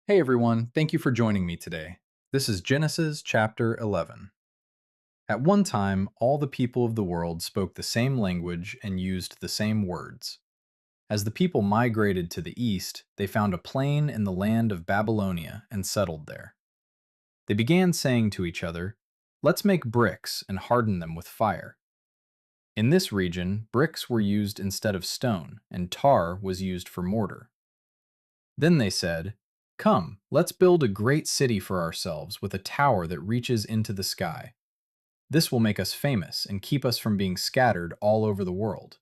Hey everyone, thank you for joining me today. This is Genesis chapter 11. At one time, all the people of the world spoke the same language and used the same words. As the people migrated to the east, they found a plain in the land of Babylonia and settled there. They began saying to each other, "Let's make bricks and harden them with fire." In this region, bricks were used instead of stone, and tar was used for mortar. Then they said, "Come, let's build a great city for ourselves with a tower that reaches into the sky. This will make us famous and keep us from being scattered all over the world."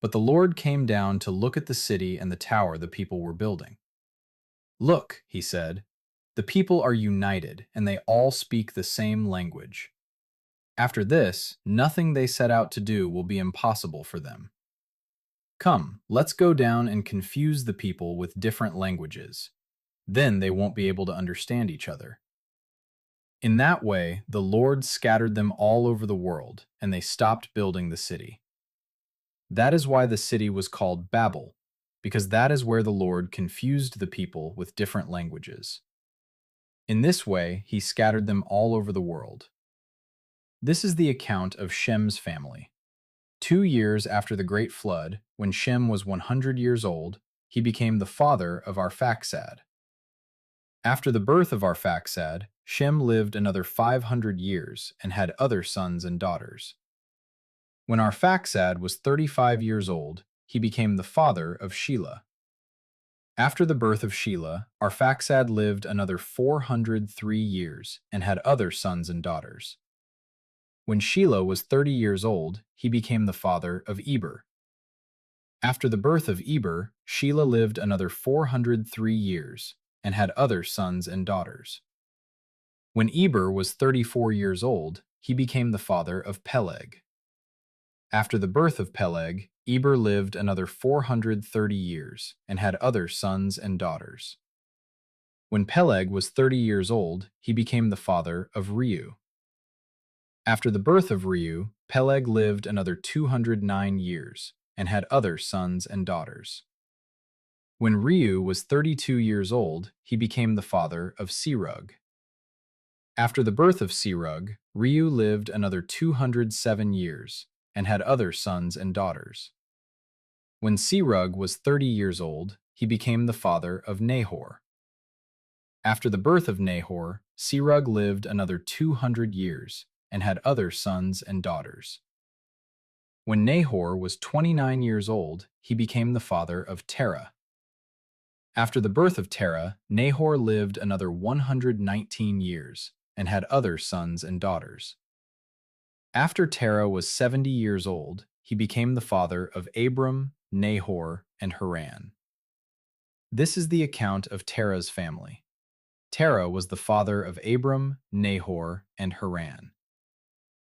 But the Lord came down to look at the city and the tower the people were building. "Look," he said, "the people are united and they all speak the same language. After this, nothing they set out to do will be impossible for them. Come, let's go down and confuse the people with different languages. Then they won't be able to understand each other." In that way, the Lord scattered them all over the world, and they stopped building the city. That is why the city was called Babel, because that is where the Lord confused the people with different languages. In this way, he scattered them all over the world. This is the account of Shem's family. 2 years after the great flood, when Shem was 100 years old, he became the father of Arphaxad. After the birth of Arphaxad, Shem lived another 500 years and had other sons and daughters. When Arphaxad was 35 years old, he became the father of Shelah. After the birth of Shelah, Arphaxad lived another 403 years and had other sons and daughters. When Shelah was 30 years old, he became the father of Eber. After the birth of Eber, Shelah lived another 403 years and had other sons and daughters. When Eber was 34 years old, he became the father of Peleg. After the birth of Peleg, Eber lived another 430 years and had other sons and daughters. When Peleg was 30 years old, he became the father of Reu. After the birth of Reu, Peleg lived another 209 years and had other sons and daughters. When Reu was 32 years old, he became the father of Serug. After the birth of Serug, Reu lived another 207 years and had other sons and daughters. When Serug was 30 years old, he became the father of Nahor. After the birth of Nahor, Serug lived another 200 years and had other sons and daughters. When Nahor was 29 years old, he became the father of Terah. After the birth of Terah, Nahor lived another 119 years and had other sons and daughters. After Terah was 70 years old, he became the father of Abram, Nahor, and Haran. This is the account of Terah's family. Terah was the father of Abram, Nahor, and Haran.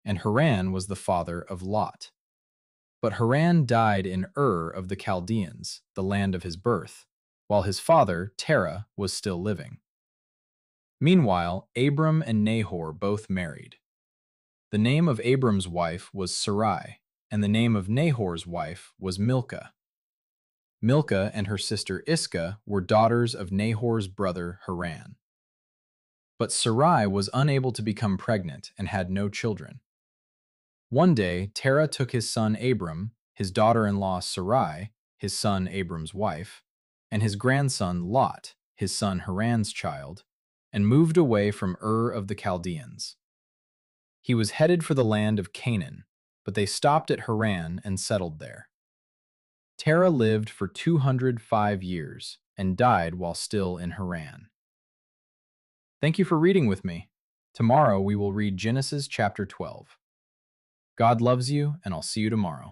And Haran was the father of Lot. But Haran died in Ur of the Chaldeans, the land of his birth, while his father, Terah, was still living. Meanwhile, Abram and Nahor both married. The name of Abram's wife was Sarai, and the name of Nahor's wife was Milcah. Milcah and her sister Iscah were daughters of Nahor's brother Haran. But Sarai was unable to become pregnant and had no children. One day, Terah took his son Abram, his daughter-in-law Sarai, his son Abram's wife, and his grandson Lot, his son Haran's child, and moved away from Ur of the Chaldeans. He was headed for the land of Canaan, but they stopped at Haran and settled there. Terah lived for 205 years and died while still in Haran. Thank you for reading with me. Tomorrow we will read Genesis chapter 12. God loves you, and I'll see you tomorrow.